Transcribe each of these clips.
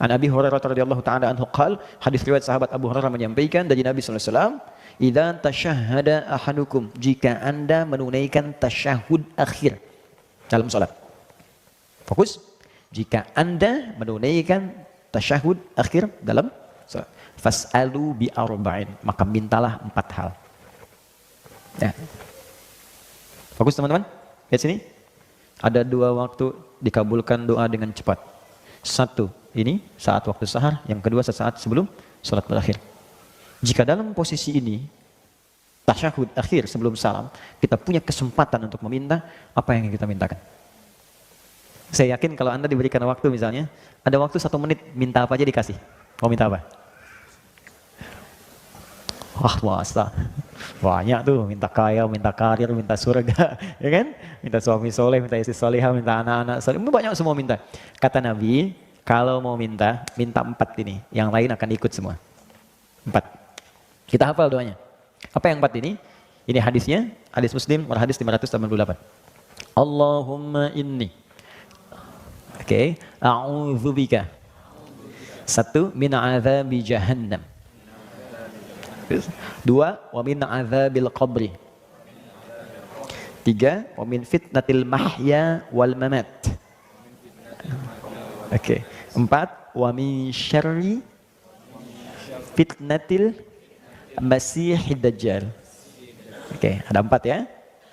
An Abi Hurairah radhiyallahu taala anhu qala, hadis riwayat sahabat Abu Hurairah menyampaikan dari Nabi sallallahu alaihi wasallam, "Idza tasyahhada ahadukum," jika Anda menunaikan tasyahud akhir dalam salat. Fokus. Jika Anda menunaikan tasyahud akhir dalam salat, fas'alu bi arba'in, maka mintalah 4 hal. Ya. Fokus teman-teman. Lihat sini. Ada 2 waktu dikabulkan doa dengan cepat. 1 ini saat waktu sahar, yang kedua sesaat sebelum salat berakhir. Jika dalam posisi ini tasyahud akhir sebelum salam, kita punya kesempatan untuk meminta apa yang kita mintakan. Saya yakin kalau Anda diberikan waktu, misalnya ada waktu 1 menit, minta apa aja dikasih. Mau minta apa? Wah, masa banyak tuh, minta kaya, minta karir, minta surga, ya kan? Minta suami soleh, minta istri solehah, minta anak-anak soleh, banyak semua minta. Kata Nabi, kalau mau minta 4 ini, yang lain akan ikut semua. 4. Kita hafal doanya. Apa yang 4 ini? Ini hadisnya, hadis Muslim, hadis 588. Allahumma inni, oke, a'udzubika, 1 min adzabi jahannam, 2 wa min adzabil qabri, 3 wa min fitnatil mahya wal mamat, oke, 4 wa min syarri fitnatil masihid dajjal. Oke, ada 4 ya.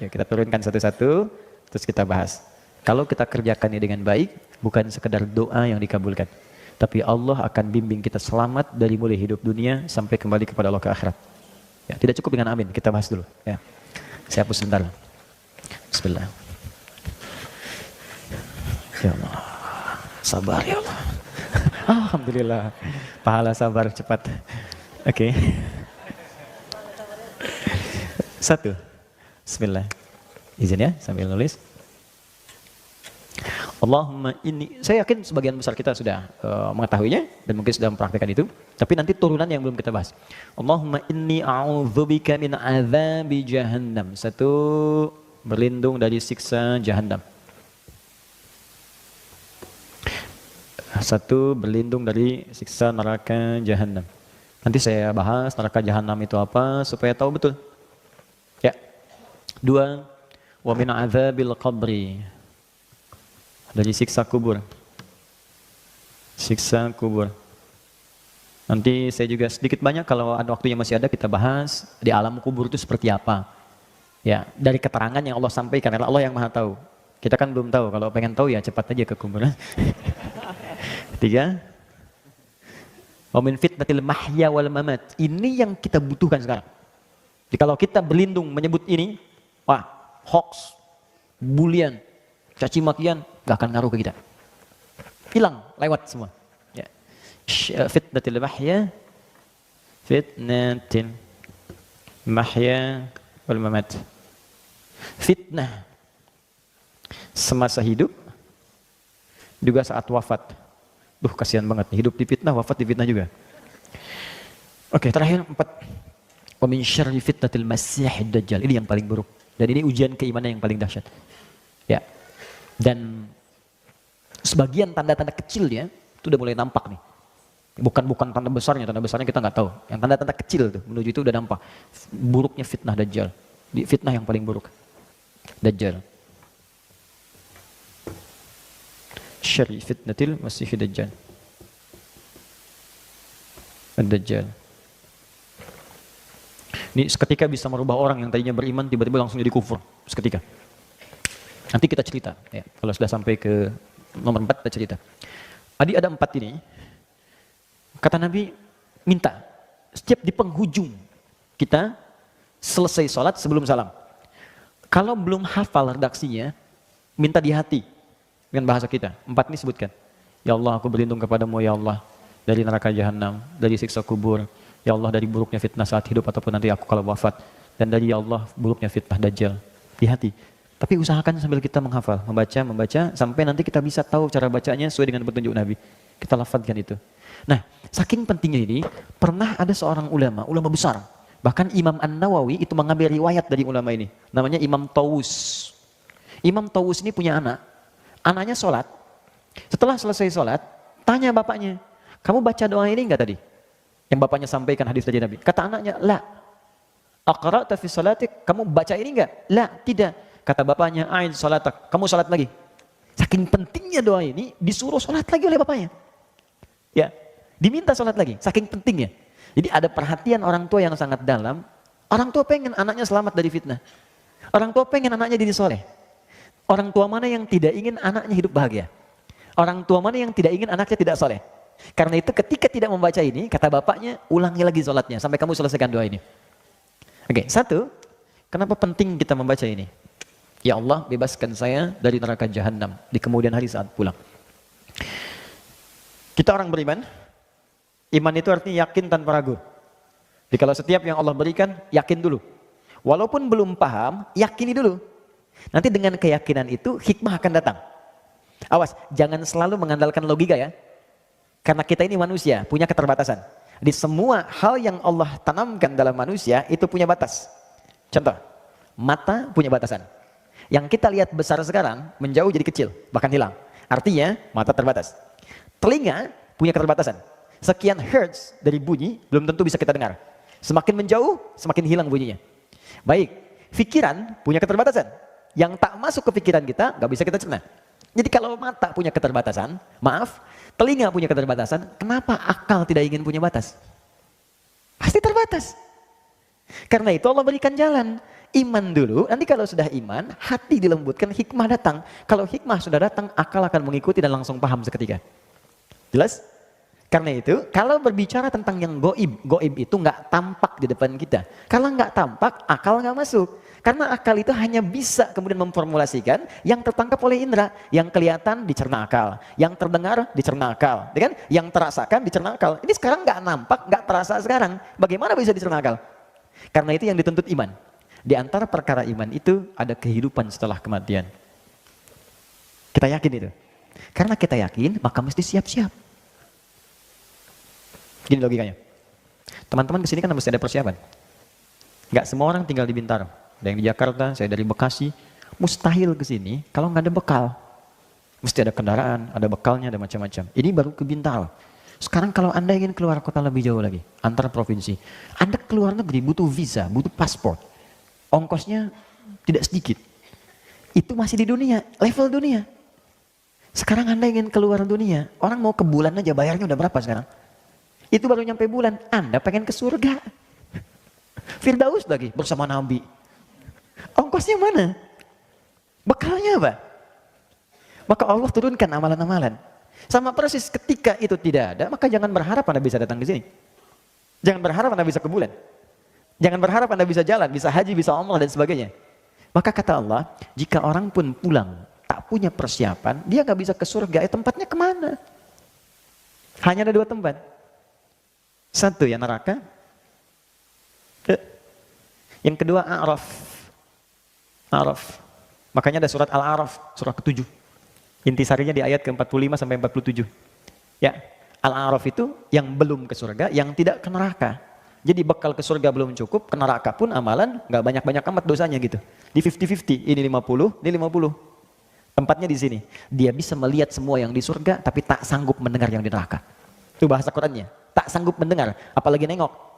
Yuk kita turunkan satu-satu, terus kita bahas. Kalau kita kerjakannya dengan baik, bukan sekedar doa yang dikabulkan, tapi Allah akan bimbing kita selamat dari mulai hidup dunia sampai kembali kepada Allah ke akhirat. Ya, tidak cukup dengan amin, kita bahas dulu. Ya. Saya hapus sebentar. Bismillah. Ya Allah, sabar ya Allah. Alhamdulillah, pahala sabar cepat. Oke. 1. Bismillah. Izin ya, sambil nulis. Allahumma inni, saya yakin sebagian besar kita sudah mengetahuinya dan mungkin sudah mempraktikkan itu, tapi nanti turunan yang belum kita bahas. Allahumma inni a'udzubika min adzabi jahannam. 1, berlindung dari siksa jahannam. 1, berlindung dari siksa neraka jahannam. Nanti saya bahas neraka jahannam itu apa supaya tahu betul. Ya. 2, wa min adzabil qabri, dari siksa kubur. Siksa kubur. Nanti saya juga sedikit banyak, kalau ada waktunya masih ada, kita bahas di alam kubur itu seperti apa. Ya, dari keterangan yang Allah sampaikan, karena Allah yang Maha tahu. Kita kan belum tahu, kalau pengen tahu ya cepat aja ke kubur. 3, wa min fitnatil mahya wal mamat. Ini yang kita butuhkan sekarang. Jadi kalau kita berlindung menyebut ini, wah, hoax, bulian, caci makian, gak akan ngaruh ke kita. Hilang, lewat semua. Ya. Fitnatil mahya, fitnatil mahya wal mamat. Fitnah semasa hidup, juga saat wafat. Duh, kasihan banget nih, hidup di fitnah, wafat di fitnah juga. Oke, terakhir 4. Wa min syarri fitnatil masihid dajjal. Ini yang paling buruk. Dan ini ujian keimanan yang paling dahsyat. Ya. Dan sebagian tanda-tanda kecilnya itu udah mulai nampak nih. Bukan tanda besarnya kita nggak tahu. Yang tanda-tanda kecil tuh menuju itu udah nampak. Buruknya fitnah dajjal. Di fitnah yang paling buruk. Dajjal. Syarri fitnatil masihid dajjal. Dajjal. Ini seketika bisa merubah orang yang tadinya beriman tiba-tiba langsung jadi kufur. Seketika. Nanti kita cerita. Ya, kalau sudah sampai ke nomor 4 kita cerita. Tadi ada 4 ini. Kata Nabi, minta. Setiap di penghujung kita selesai sholat sebelum salam. Kalau belum hafal redaksinya, minta di hati. Dengan bahasa kita. 4 ini sebutkan. Ya Allah, aku berlindung kepadamu ya Allah. Dari neraka jahanam, dari siksa kubur. Ya Allah, dari buruknya fitnah saat hidup ataupun nanti aku kalau wafat. Dan dari ya Allah, buruknya fitnah dajjal. Di hati. Tapi usahakan sambil kita menghafal, membaca, sampai nanti kita bisa tahu cara bacanya sesuai dengan petunjuk Nabi. Kita lafadzkan itu. Nah, saking pentingnya ini, pernah ada seorang ulama besar. Bahkan Imam An-Nawawi itu mengambil riwayat dari ulama ini. Namanya Imam Tawus. Imam Tawus ini punya anak. Anaknya sholat. Setelah selesai sholat, tanya bapaknya, Kamu baca doa ini enggak tadi? Yang bapaknya sampaikan hadis dari Nabi. Kata anaknya, la. Aqra'ta fi salatik, kamu baca ini enggak? La, tidak. Kata bapaknya, a'id salatak, kamu salat lagi. Saking pentingnya doa ini, disuruh salat lagi oleh bapaknya. Ya, diminta salat lagi, saking pentingnya. Jadi ada perhatian orang tua yang sangat dalam. Orang tua pengen anaknya selamat dari fitnah. Orang tua pengen anaknya jadi soleh. Orang tua mana yang tidak ingin anaknya hidup bahagia? Orang tua mana yang tidak ingin anaknya tidak soleh? Karena itu ketika tidak membaca ini, kata bapaknya, ulangi lagi sholatnya sampai kamu selesaikan doa ini. Oke, satu, kenapa penting kita membaca ini? Ya Allah, bebaskan saya dari neraka jahanam di kemudian hari saat pulang. Kita orang beriman, iman itu artinya yakin tanpa ragu. Jadi kalau setiap yang Allah berikan, yakin dulu. Walaupun belum paham, yakini dulu. Nanti dengan keyakinan itu, hikmah akan datang. Awas, jangan selalu mengandalkan logika ya. Karena kita ini manusia, punya keterbatasan. Di semua hal yang Allah tanamkan dalam manusia, itu punya batas. Contoh, mata punya batasan. Yang kita lihat besar sekarang, menjauh jadi kecil, bahkan hilang. Artinya, mata terbatas. Telinga punya keterbatasan. Sekian hertz dari bunyi, belum tentu bisa kita dengar. Semakin menjauh, semakin hilang bunyinya. Baik, pikiran punya keterbatasan. Yang tak masuk ke pikiran kita, nggak bisa kita cerna. Jadi kalau mata punya keterbatasan, maaf, telinga punya keterbatasan, kenapa akal tidak ingin punya batas? Pasti terbatas. Karena itu Allah berikan jalan. Iman dulu, nanti kalau sudah iman, hati dilembutkan, hikmah datang. Kalau hikmah sudah datang, akal akan mengikuti dan langsung paham seketika. Jelas? Karena itu, kalau berbicara tentang yang goib itu nggak tampak di depan kita. Kalau nggak tampak, akal nggak masuk. Karena akal itu hanya bisa kemudian memformulasikan yang tertangkap oleh indera. Yang kelihatan dicerna akal, yang terdengar dicerna akal, kan? Yang terasakan dicerna akal. Ini sekarang nggak nampak, nggak terasa sekarang. Bagaimana bisa dicerna akal? Karena itu yang dituntut iman. Di antara perkara iman itu ada kehidupan setelah kematian. Kita yakin itu. Karena kita yakin, maka mesti siap-siap. Gini logikanya. Teman-teman kesini kan mesti ada persiapan. Nggak semua orang tinggal di Bintaro. Ada yang di Jakarta, saya dari Bekasi. Mustahil kesini kalau nggak ada bekal. Mesti ada kendaraan, ada bekalnya, ada macam-macam. Ini baru ke Bintaro. Sekarang kalau Anda ingin keluar kota lebih jauh lagi, antar provinsi, Anda keluar negeri butuh visa, butuh paspor. Ongkosnya tidak sedikit. Itu masih di dunia, level dunia. Sekarang Anda ingin keluar dunia, orang mau ke bulan aja bayarnya udah berapa sekarang? Itu baru nyampe bulan, Anda pengen ke surga. Firdaus lagi bersama Nabi. Ongkosnya mana? Bekalnya apa? Maka Allah turunkan amalan-amalan. Sama persis ketika itu tidak ada, maka jangan berharap Anda bisa datang ke sini. Jangan berharap Anda bisa ke bulan. Jangan berharap Anda bisa jalan, bisa haji, bisa umrah dan sebagainya. Maka kata Allah, jika orang pun pulang tak punya persiapan, dia nggak bisa ke surga. Tempatnya kemana? Hanya ada dua tempat. Satu ya neraka. Yang kedua A'raf. A'raf. Makanya ada surat Al-A'raf, surah ke-7. Intisarinya di ayat ke-45 sampai 47. Ya, Al-A'raf itu yang belum ke surga, yang tidak ke neraka. Jadi bekal ke surga belum cukup, ke neraka pun amalan nggak banyak-banyak amat dosanya gitu. Di 50-50, ini 50, ini 50. Tempatnya di sini. Dia bisa melihat semua yang di surga, tapi tak sanggup mendengar yang di neraka. Itu bahasa Qurannya. Tak sanggup mendengar, apalagi nengok.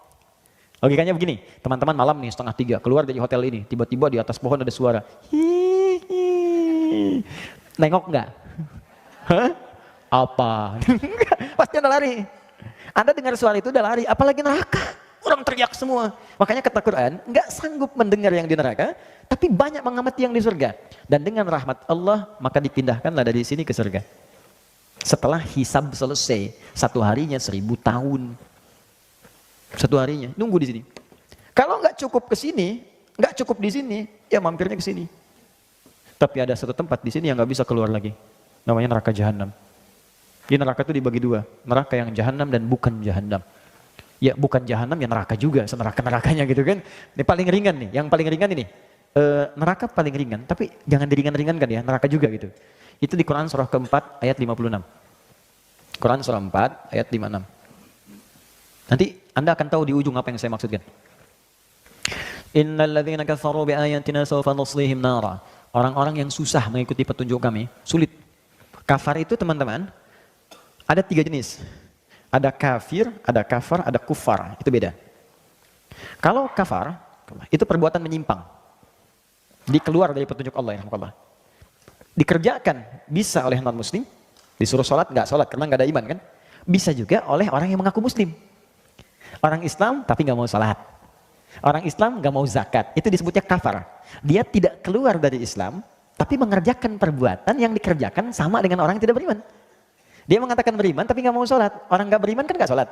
Logikanya begini, teman-teman malam nih 2:30 keluar dari hotel ini, tiba-tiba di atas pohon ada suara. Hihihi. Nengok nggak? Hah? Apa? Pasti Anda lari. Anda dengar suara itu udah lari, apalagi neraka. Orang teriak semua. Makanya kata Quran, nggak sanggup mendengar yang di neraka, tapi banyak mengamati yang di surga. Dan dengan rahmat Allah, maka dipindahkanlah dari sini ke surga. Setelah hisab selesai, satu harinya 1000 tahun. Satu harinya, nunggu di sini. Kalau nggak cukup ke sini, nggak cukup di sini, ya mampirnya ke sini. Tapi ada satu tempat di sini yang nggak bisa keluar lagi. Namanya neraka jahanam. Di neraka itu dibagi dua, neraka yang jahanam dan bukan jahanam. Ya bukan jahanam ya neraka juga, seneraka-nerakanya gitu kan. Ini paling ringan nih, yang paling ringan ini. Neraka paling ringan, tapi jangan diringan-ringankan ya, neraka juga gitu. Itu di Quran surah ke-4 ayat 56. Quran surah 4 ayat 56. Nanti Anda akan tahu di ujung apa yang saya maksudkan. Innal ladzina kafaru bi ayatina sawfa nuslihim nara. Orang-orang yang susah mengikuti petunjuk kami, sulit. Kafar itu teman-teman, ada 3 jenis. Ada kafir, ada kafar, ada kufar. Itu beda. Kalau kafar, itu perbuatan menyimpang. Dikeluar dari petunjuk Allah. Ya, dikerjakan bisa oleh non-muslim, disuruh sholat, nggak sholat karena nggak ada iman kan. Bisa juga oleh orang yang mengaku muslim. Orang Islam tapi nggak mau sholat. Orang Islam nggak mau zakat. Itu disebutnya kafar. Dia tidak keluar dari Islam, tapi mengerjakan perbuatan yang dikerjakan sama dengan orang yang tidak beriman. Dia mengatakan beriman tapi nggak mau sholat. Orang nggak beriman kan nggak sholat,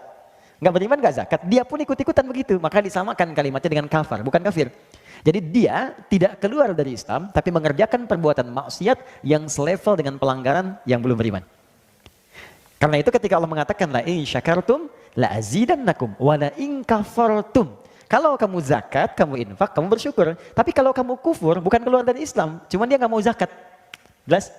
nggak beriman nggak zakat. Dia pun ikut-ikutan begitu. Maka disamakan kalimatnya dengan kafar, bukan kafir. Jadi dia tidak keluar dari Islam tapi mengerjakan perbuatan maksiat yang selevel dengan pelanggaran yang belum beriman. Karena itu ketika Allah mengatakan la in syakartum la azidannakum wa la in kafartum. Kalau kamu zakat, kamu infak, kamu bersyukur. Tapi kalau kamu kufur, bukan keluar dari Islam, cuman dia nggak mau zakat. Jelas?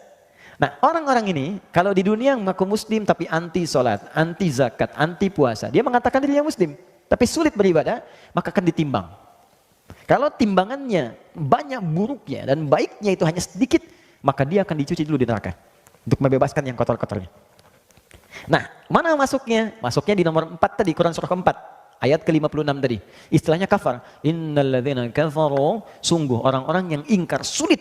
Nah, orang-orang ini kalau di dunia mengaku muslim tapi anti sholat, anti zakat, anti puasa, dia mengatakan dirinya muslim, tapi sulit beribadah, maka akan ditimbang. Kalau timbangannya banyak buruknya dan baiknya itu hanya sedikit, maka dia akan dicuci dulu di neraka untuk membebaskan yang kotor-kotornya. Nah, mana masuknya? Masuknya di nomor 4 tadi, Quran surah keempat, ayat ke-56 tadi. Istilahnya kafar. Innalladzina kafaru, sungguh orang-orang yang ingkar, sulit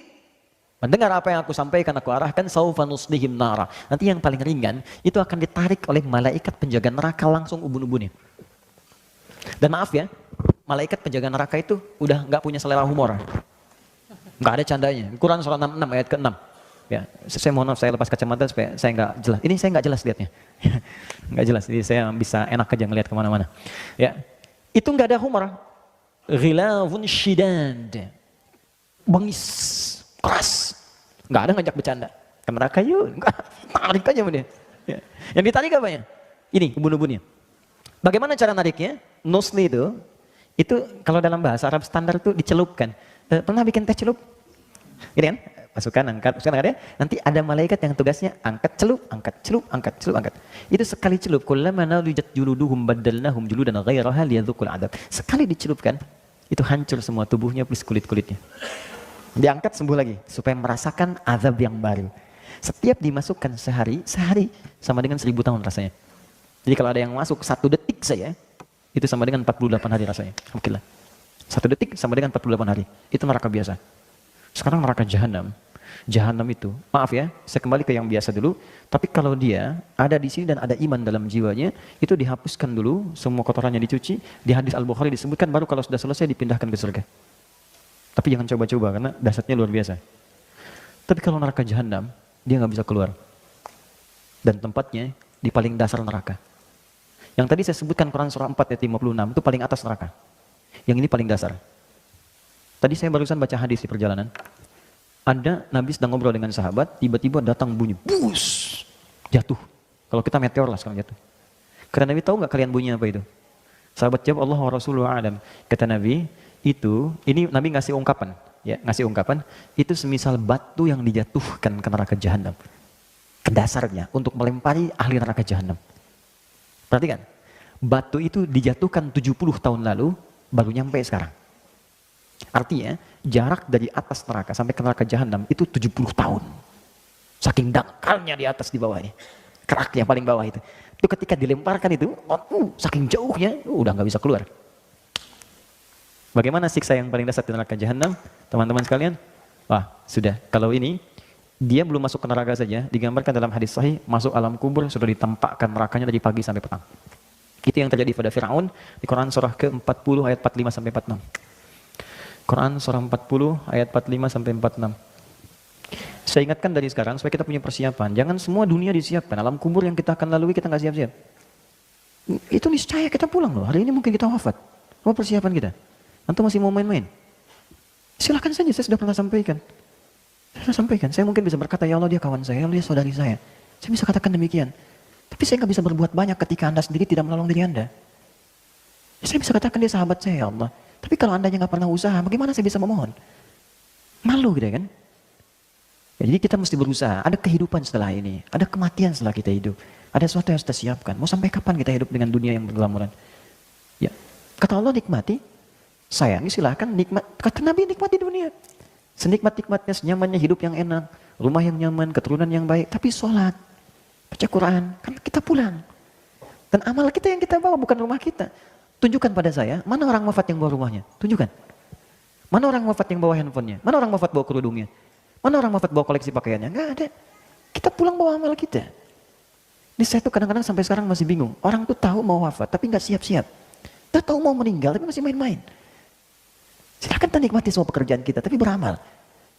mendengar apa yang aku sampaikan, aku arahkan, saufa nuslihim nara. Nanti yang paling ringan itu akan ditarik oleh malaikat penjaga neraka langsung ubun-ubunnya. Dan maaf ya, malaikat penjaga neraka itu udah nggak punya selera humor, nggak ada candanya. Quran surah 66 ayat ke-6. Ya, saya mohon maaf, saya lepas kacamata supaya saya nggak jelas. Ini saya nggak jelas lihatnya, nggak jelas. Jadi saya bisa enak aja ngelihat kemana-mana. Ya, itu nggak ada humor. Ghilafun shidad, bengis, keras, nggak ada ngajak bercanda. Ke neraka yuk, tarik aja sama dia. Ya. Yang ditarik apa ya? Ini ubun-ubunnya. Bagaimana cara nariknya? Nusli itu kalau dalam bahasa Arab standar itu dicelupkan. Pernah bikin teh celup? Gini kan? Masukkan, angkat, ya. Nanti ada malaikat yang tugasnya angkat, celup, angkat, celup, angkat, celup, angkat. Itu sekali celup, kullama nadijat juluduhum baddalnahum juludan ghairaha liyadzuqul adab. Sekali dicelupkan, itu hancur semua tubuhnya plus kulit-kulitnya. Diangkat sembuh lagi supaya merasakan azab yang baru. Setiap dimasukkan sehari sama dengan 1000 tahun rasanya. Jadi kalau ada yang masuk 1 detik saja, itu sama dengan 48 hari rasanya. Oke lah. 1 detik sama dengan 48 hari. Itu neraka biasa. Sekarang neraka jahanam. Jahanam itu, maaf ya, saya kembali ke yang biasa dulu. Tapi kalau dia ada di sini dan ada iman dalam jiwanya, itu dihapuskan dulu, semua kotorannya dicuci. Di hadis Al-Bukhari disebutkan baru kalau sudah selesai dipindahkan ke surga. Tapi jangan coba-coba karena dahsyatnya luar biasa. Tapi kalau neraka jahanam, dia nggak bisa keluar. Dan tempatnya di paling dasar neraka. Yang tadi saya sebutkan Quran surah 4 ayat 56 itu paling atas neraka. Yang ini paling dasar. Tadi saya barusan baca hadis di perjalanan. Ada Nabi sedang ngobrol dengan sahabat, tiba-tiba datang bunyi, bus, jatuh. Kalau kita meteor lah sekarang jatuh. Karena Nabi tahu nggak kalian bunyi apa itu? Sahabat jawab, Allah wa Rasulullah a'lam. Kata Nabi, ini Nabi ngasih ungkapan, ya ngasih ungkapan, itu semisal batu yang dijatuhkan ke neraka jahanam. Ke dasarnya untuk melempari ahli neraka jahanam. Perhatikan, batu itu dijatuhkan 70 tahun lalu, baru nyampe sekarang. Artinya, jarak dari atas neraka sampai ke neraka jahanam itu 70 tahun. Saking dangkalnya di atas di bawahnya. Kerak yang paling bawah itu. Itu ketika dilemparkan itu, saking jauhnya, udah nggak bisa keluar. Bagaimana siksa yang paling dasar di neraka jahanam, teman-teman sekalian? Wah, sudah. Kalau ini, dia belum masuk ke neraka saja, digambarkan dalam hadis sahih, masuk alam kubur, sudah ditampakkan nerakanya dari pagi sampai petang. Itu yang terjadi pada Fir'aun di Quran surah ke-40 ayat 45 sampai 46. Quran surah 40 ayat 45 sampai 46. Saya ingatkan dari sekarang supaya kita punya persiapan. Jangan semua dunia disiapkan. Alam kubur yang kita akan lalui kita nggak siap-siap. Itu niscaya kita pulang loh. Hari ini mungkin kita wafat. Apa persiapan kita? Antum masih mau main-main? Silakan saja, saya sudah pernah sampaikan. Saya mungkin bisa berkata, ya Allah dia kawan saya, ya Allah dia saudari saya. Saya bisa katakan demikian. Tapi saya nggak bisa berbuat banyak ketika Anda sendiri tidak menolong diri Anda. Saya bisa katakan dia sahabat saya, ya Allah. Tapi kalau Andanya nggak pernah usaha, bagaimana saya bisa memohon? Malu gitu kan? Ya, jadi kita mesti berusaha. Ada kehidupan setelah ini, ada kematian setelah kita hidup. Ada sesuatu yang harus kita siapkan. Mau sampai kapan kita hidup dengan dunia yang bergelamuran? Ya, kata Allah nikmati, sayangi silahkan nikmat. Kata Nabi nikmati dunia. Senikmat-nikmatnya, senyamannya hidup yang enak, rumah yang nyaman, keturunan yang baik. Tapi sholat, baca Quran, kan kita pulang. Dan amal kita yang kita bawa bukan rumah kita. Tunjukkan pada saya, mana orang wafat yang bawa rumahnya? Tunjukkan. Mana orang wafat yang bawa handphonenya? Mana orang wafat bawa kerudungnya? Mana orang wafat bawa koleksi pakaiannya? Enggak ada. Kita pulang bawa amal kita. Ini saya tuh kadang-kadang sampai sekarang masih bingung. Orang tuh tahu mau wafat, tapi nggak siap-siap. Dia tahu mau meninggal, tapi masih main-main. Silakan kita nikmati semua pekerjaan kita, tapi beramal.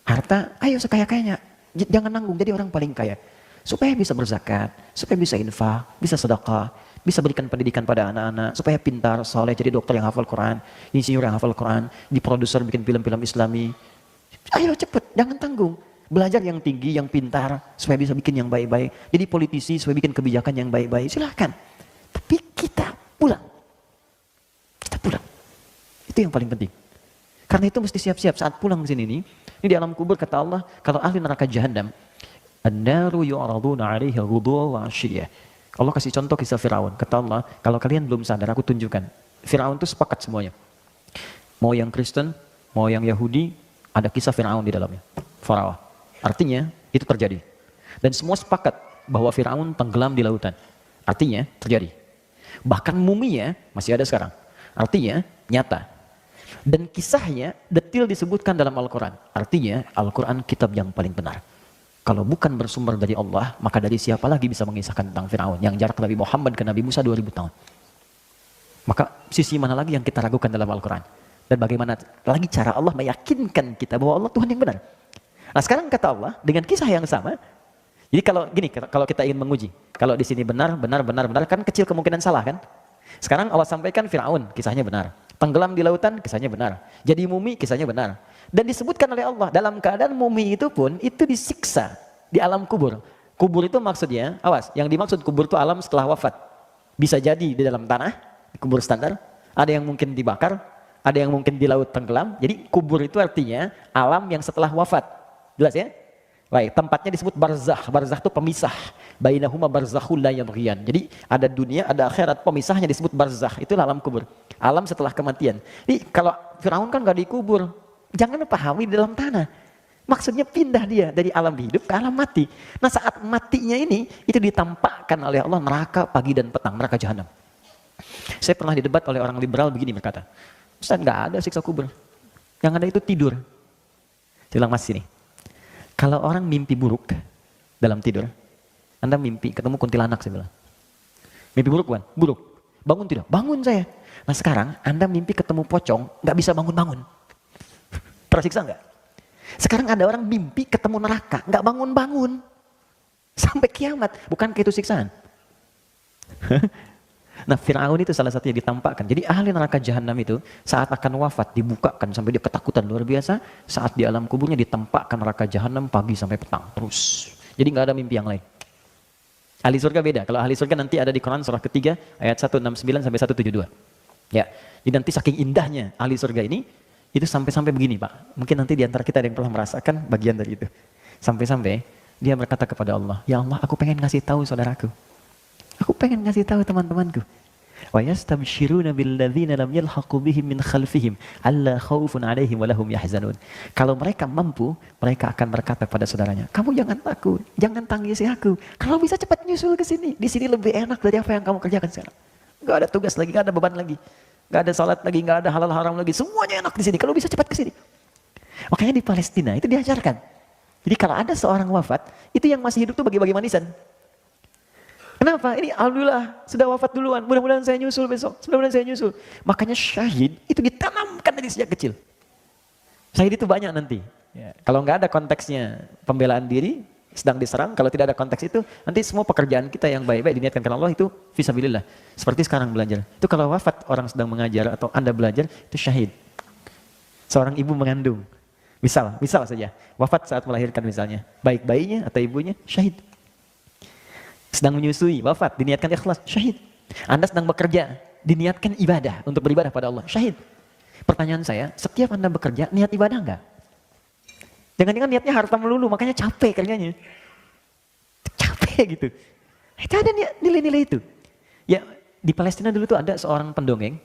Harta, ayo sekaya-kayanya. Jangan nanggung jadi orang paling kaya. Supaya bisa berzakat, supaya bisa infak, bisa sedekah, bisa berikan pendidikan pada anak-anak, supaya pintar, soleh, jadi dokter yang hafal Quran, insinyur yang hafal Quran, di produser bikin film-film Islami. Ayo cepet, jangan tanggung. Belajar yang tinggi, yang pintar, supaya bisa bikin yang baik-baik. Jadi politisi, supaya bikin kebijakan yang baik-baik. Silahkan. Tapi kita pulang. Kita pulang. Itu yang paling penting. Karena itu mesti siap-siap saat pulang ke sini nih. Ini di alam kubur kata Allah, kalau ahli neraka jahanam, an-naru yu'raduna 'alaiha ghuduwan wa 'ashiyah. Allah kasih contoh kisah Firaun. Kata Allah, kalau kalian belum sadar, aku tunjukkan. Firaun itu sepakat semuanya. Mau yang Kristen, mau yang Yahudi, ada kisah Firaun di dalamnya. Farawa. Artinya, itu terjadi. Dan semua sepakat bahwa Firaun tenggelam di lautan. Artinya, terjadi. Bahkan muminya masih ada sekarang. Artinya, nyata. Dan kisahnya detil disebutkan dalam Al-Quran. Artinya, Al-Quran kitab yang paling benar. Kalau bukan bersumber dari Allah, maka dari siapa lagi bisa mengisahkan tentang Firaun yang jarak Nabi Muhammad ke Nabi Musa 2000 tahun. Maka sisi mana lagi yang kita ragukan dalam Al-Quran? Dan bagaimana lagi cara Allah meyakinkan kita bahwa Allah Tuhan yang benar? Nah sekarang kata Allah dengan kisah yang sama. Jadi kalau gini, kalau kita ingin menguji, kalau di sini benar, kan kecil kemungkinan salah kan? Sekarang Allah sampaikan Firaun, kisahnya benar. Tenggelam di lautan, kisahnya benar. Jadi mumi, kisahnya benar. Dan disebutkan oleh Allah, dalam keadaan mumi itu pun, itu disiksa di alam kubur. Kubur itu maksudnya, awas, yang dimaksud kubur itu alam setelah wafat. Bisa jadi di dalam tanah, kubur standar. Ada yang mungkin dibakar, ada yang mungkin di laut tenggelam. Jadi kubur itu artinya alam yang setelah wafat. Jelas ya? Baik, tempatnya disebut barzakh. Barzakh itu pemisah. Bainahuma barzakhul la yabghiyan. Jadi ada dunia, ada akhirat, pemisahnya disebut barzakh. Itulah alam kubur. Alam setelah kematian. Jadi kalau Firaun kan gak dikubur. Jangan pahami di dalam tanah. Maksudnya pindah dia dari alam hidup ke alam mati. Nah saat matinya ini, itu ditampakkan oleh Allah neraka pagi dan petang, neraka jahanam. Saya pernah didebat oleh orang liberal begini berkata, Ustaz gak ada siksa kubur. Yang ada itu tidur. Saya bilang mas sini. Kalau orang mimpi buruk dalam tidur, Anda mimpi ketemu kuntilanak saya bilang. Mimpi buruk bukan? Buruk. Bangun tidak? Bangun saya. Nah sekarang Anda mimpi ketemu pocong, gak bisa bangun-bangun. Tersiksa enggak? Sekarang ada orang mimpi ketemu neraka, enggak bangun-bangun. Sampai kiamat, bukankah itu siksaan? Nah Fir'aun itu salah satu yang ditampakkan. Jadi ahli neraka jahanam itu saat akan wafat dibukakan sampai dia ketakutan luar biasa. Saat di alam kuburnya ditampakkan neraka jahanam pagi sampai petang terus. Jadi enggak ada mimpi yang lain. Ahli surga beda. Kalau ahli surga nanti ada di Quran surah ketiga ayat 169 sampai 172. Ya. Jadi nanti saking indahnya ahli surga ini itu sampai-sampai begini Pak, mungkin nanti di antara kita ada yang pernah merasakan bagian dari itu. Sampai-sampai dia berkata kepada Allah, ya Allah aku pengen ngasih tahu saudaraku. Aku pengen ngasih tahu teman-temanku. Wa yastabshiruna billadzina lam yalhaqu bihim min khalfihim alla khaufun 'alaihim wa lahum yahzanun. Kalau mereka mampu, mereka akan berkata pada saudaranya, kamu jangan takut, jangan tangisi aku. Kalau bisa cepat nyusul ke sini. Di sini lebih enak dari apa yang kamu kerjakan sekarang. Enggak ada tugas lagi, enggak ada beban lagi. Gak ada salat lagi, gak ada halal haram lagi. Semuanya enak di sini. Kalau bisa cepat ke sini. Makanya di Palestina itu diajarkan. Jadi kalau ada seorang wafat, itu yang masih hidup tuh bagi-bagi manisan. Kenapa? Ini alhamdulillah sudah wafat duluan. Mudah-mudahan saya nyusul besok. Mudah-mudahan saya nyusul. Makanya syahid itu ditanamkan dari sejak kecil. Syahid itu banyak nanti. Ya. Kalau nggak ada konteksnya pembelaan diri, sedang diserang, kalau tidak ada konteks itu, nanti semua pekerjaan kita yang baik-baik diniatkan karena Allah itu fisabilillah. Seperti sekarang belajar. Itu kalau wafat orang sedang mengajar atau Anda belajar, itu syahid. Seorang ibu mengandung. Misal saja, wafat saat melahirkan misalnya. Baik bayinya atau ibunya, syahid. Sedang menyusui, wafat, diniatkan ikhlas, syahid. Anda sedang bekerja, diniatkan ibadah, untuk beribadah pada Allah, syahid. Pertanyaan saya, setiap Anda bekerja, niat ibadah enggak? Jangan-jangan niatnya harta melulu, makanya capek kerjanya. Capek gitu. Itu ada nilai-nilai itu. Ya, di Palestina dulu tuh ada seorang pendongeng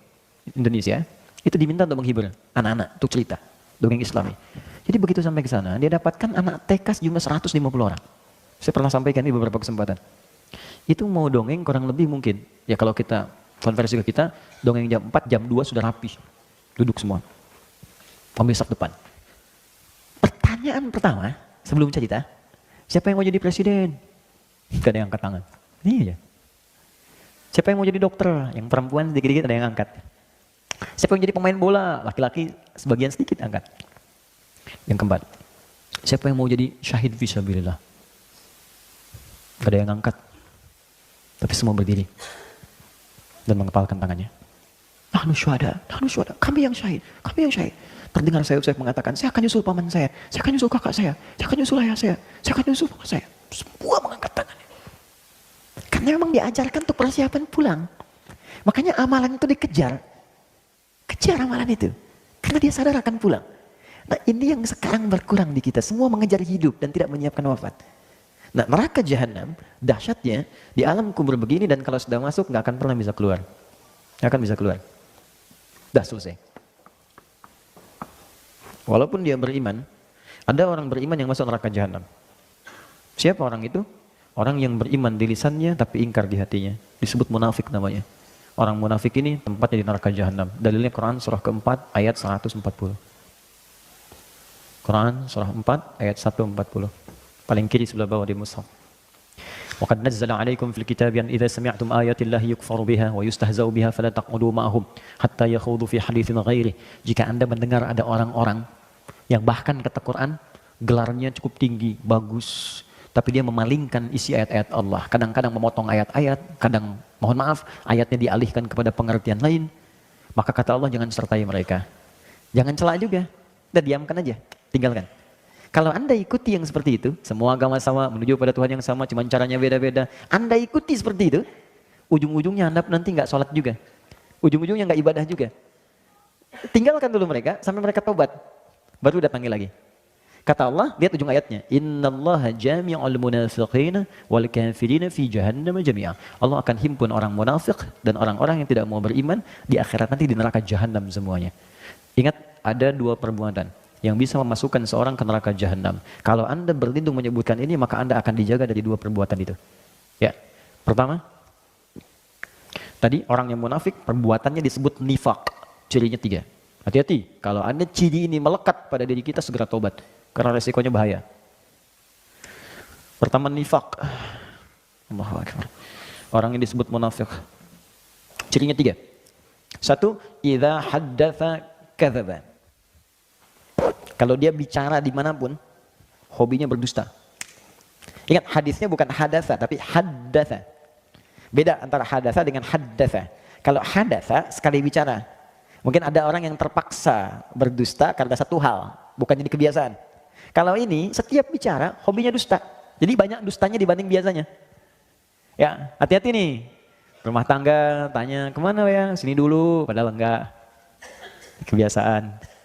Indonesia, itu diminta untuk menghibur anak-anak, untuk cerita, dongeng Islami. Jadi begitu sampai ke sana, dia dapatkan anak TK jumlah 150 orang. Saya pernah sampaikan ini beberapa kesempatan. Itu mau dongeng kurang lebih mungkin Ya kalau kita konversi ke kita, dongeng jam 4, jam 2 sudah rapi. Duduk semua. Ambil sak depan. Pertanyaan pertama, sebelum cerita, siapa yang mau jadi presiden? Gak ada yang angkat tangan. Iya ya. Siapa yang mau jadi dokter? Yang perempuan sedikit-sedikit ada yang angkat. Siapa yang jadi pemain bola? Laki-laki sebagian sedikit angkat. Yang keempat, siapa yang mau jadi syahid fisabilillah? Gak ada yang angkat. Tapi semua berdiri dan mengepalkan tangannya. Nahnu syuhada, kami yang syahid, kami yang syahid. Terdengar saya mengatakan, saya akan nyusul paman saya akan nyusul kakak saya akan nyusul ayah saya akan nyusul bapak saya. Semua mengangkat tangannya. Karena memang diajarkan untuk persiapan pulang. Makanya amalan itu dikejar. Kejar amalan itu. Karena dia sadar akan pulang. Nah ini yang sekarang berkurang di kita. Semua mengejar hidup dan tidak menyiapkan wafat. Nah neraka jahanam, dahsyatnya di alam kubur begini, dan kalau sudah masuk nggak akan pernah bisa keluar. Nggak akan bisa keluar. Dah selesai. Walaupun dia beriman, ada orang beriman yang masuk neraka jahanam. Siapa orang itu? Orang yang beriman di lisannya tapi ingkar di hatinya. Disebut munafik namanya. Orang munafik ini tempatnya di neraka jahanam. Dalilnya Quran surah keempat ayat 140. Quran surah 4 ayat 140. Paling kiri sebelah bawah di mushaf. Wa qad nazzala 'alaikum fil kitabi an idza sami'tum ayatillahi yukfaru biha wa yustahza'u biha fala taq'udu ma'ahum hatta yakhudu fi haditsin ghairi. Jika Anda mendengar ada orang-orang yang bahkan kata Quran gelarnya cukup tinggi, bagus, tapi dia memalingkan isi ayat-ayat Allah. Kadang-kadang memotong ayat-ayat, kadang mohon maaf ayatnya dialihkan kepada pengertian lain. Maka kata Allah jangan sertai mereka. Jangan celak juga. Udah diamkan aja, tinggalkan. Kalau Anda ikuti yang seperti itu, semua agama sama, menuju pada Tuhan yang sama, cuman caranya beda-beda. Anda ikuti seperti itu, ujung-ujungnya Anda nanti nggak sholat juga. Ujung-ujungnya nggak ibadah juga. Tinggalkan dulu mereka, sampai mereka tobat. Baru datangi lagi. Kata Allah, lihat ujung ayatnya. Innallaha jami'ul munafiqina wal kafirina fi jahannam jami'a. Allah akan himpun orang munafik dan orang-orang yang tidak mau beriman di akhirat nanti di neraka jahanam semuanya. Ingat, ada dua perbuatan yang bisa memasukkan seorang ke neraka jahanam. Kalau Anda berlindung menyebutkan ini, maka Anda akan dijaga dari dua perbuatan itu. Ya, pertama, tadi orang yang munafik, perbuatannya disebut nifak. Cirinya 3. Hati-hati, kalau Anda ciri ini melekat pada diri kita, segera tobat. Karena resikonya bahaya. Pertama, nifak. Allahu Akbar. Orang yang disebut munafik. Cirinya 3. 1, idza haddatsa kadzaba. Kalau dia bicara dimanapun, hobinya berdusta. Ingat, hadisnya bukan hadatsa, tapi haddatsa. Beda antara hadatsa dengan haddatsa. Kalau hadatsa, sekali bicara. Mungkin ada orang yang terpaksa berdusta karena satu hal, bukan jadi kebiasaan. Kalau ini, setiap bicara, hobinya dusta. Jadi banyak dustanya dibanding biasanya. Ya, hati-hati nih. Rumah tangga, tanya, kemana ya? Sini dulu, padahal enggak. Kebiasaan.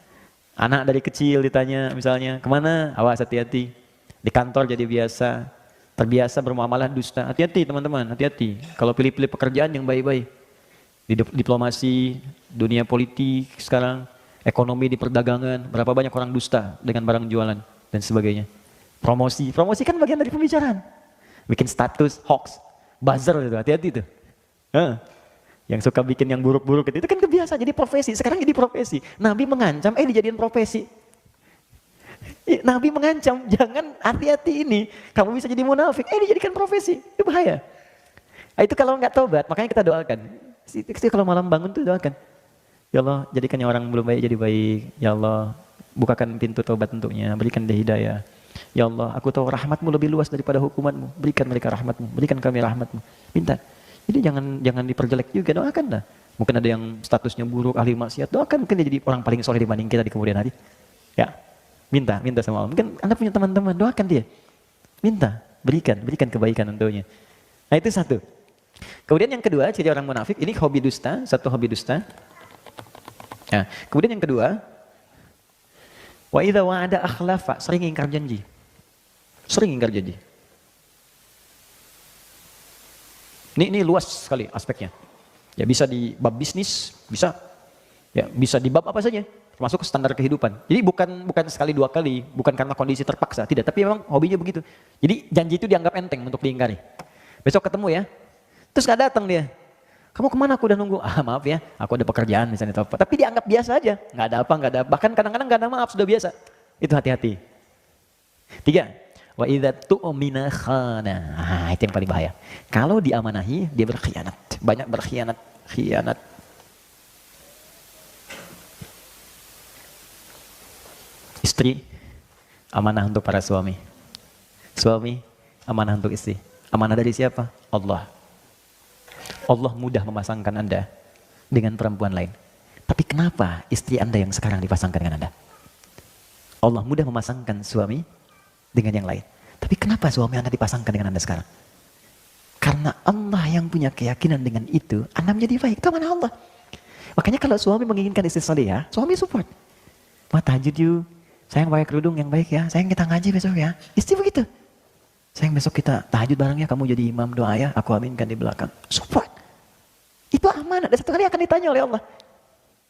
Anak dari kecil ditanya misalnya, kemana? Awas hati-hati. Di kantor jadi biasa, terbiasa bermuamalah dusta. Hati-hati teman-teman, hati-hati. Kalau pilih-pilih pekerjaan yang baik-baik. Di diplomasi, dunia politik sekarang, ekonomi di perdagangan, berapa banyak orang dusta dengan barang jualan dan sebagainya. Promosi kan bagian dari pembicaraan. Bikin status, hoax, buzzer itu, hati-hati tuh. Yang suka bikin yang buruk-buruk itu kan kebiasaan, jadi profesi. Sekarang jadi profesi. Nabi mengancam, dijadiin profesi. Nabi mengancam, jangan, hati-hati ini. Kamu bisa jadi munafik, dijadikan profesi. Itu bahaya. Itu kalau nggak taubat, makanya kita doakan. Itu kalau malam bangun tuh doakan. Ya Allah, jadikan yang orang belum baik jadi baik. Ya Allah, bukakan pintu taubat untuknya, berikan dia hidayah. Ya Allah, aku tahu rahmatmu lebih luas daripada hukumanmu. Berikan mereka rahmatmu, berikan kami rahmatmu. Minta. Jadi jangan diperjelek juga, doakan lah. Mungkin ada yang statusnya buruk, ahli maksiat, doakan mungkin dia jadi orang paling soleh dibanding kita di kemudian hari. Ya, minta sama Allah. Mungkin Anda punya teman-teman, doakan dia. Minta, berikan kebaikan untuknya. Nah itu satu. Kemudian yang kedua, ciri orang munafik, ini hobi dusta, satu hobi dusta. Nah, kemudian yang kedua, wa idza wa'ada akhlafa, sering ingkar janji. Sering ingkar janji. Ini luas sekali aspeknya. Ya bisa di bab bisnis, bisa. Ya bisa di bab apa saja, termasuk standar kehidupan. Jadi bukan sekali dua kali, bukan karena kondisi terpaksa, tidak, tapi memang hobinya begitu. Jadi janji itu dianggap enteng untuk diingkari. Besok ketemu ya. Terus gak datang dia. Kamu kemana? Aku udah nunggu. Ah maaf ya, aku ada pekerjaan misalnya atau apa. Tapi dianggap biasa aja, nggak ada apa, nggak ada. Bahkan kadang-kadang nggak ada maaf, sudah biasa. Itu hati-hati. 3. Wa idza tu'mina khana. Ah, itu yang paling bahaya. Kalau diamanahi, dia berkhianat. Banyak berkhianat, khianat. Istri amanah untuk para suami. Suami amanah untuk istri. Amanah dari siapa? Allah. Allah mudah memasangkan Anda dengan perempuan lain. Tapi kenapa istri Anda yang sekarang dipasangkan dengan Anda? Allah mudah memasangkan suami dengan yang lain. Tapi kenapa suami Anda dipasangkan dengan Anda sekarang? Karena Allah yang punya keyakinan dengan itu, Anda menjadi baik. Itu amanah Allah. Makanya kalau suami menginginkan istri salihah, suami support. Ma tahajud yuk, sayang pakai kerudung yang baik ya, sayang kita ngaji besok ya. Istri begitu. Sayang besok kita tahajud bareng ya, kamu jadi imam doa ya, aku aminkan di belakang. Support. Itu amanah. Dan satu kali akan ditanya oleh Allah.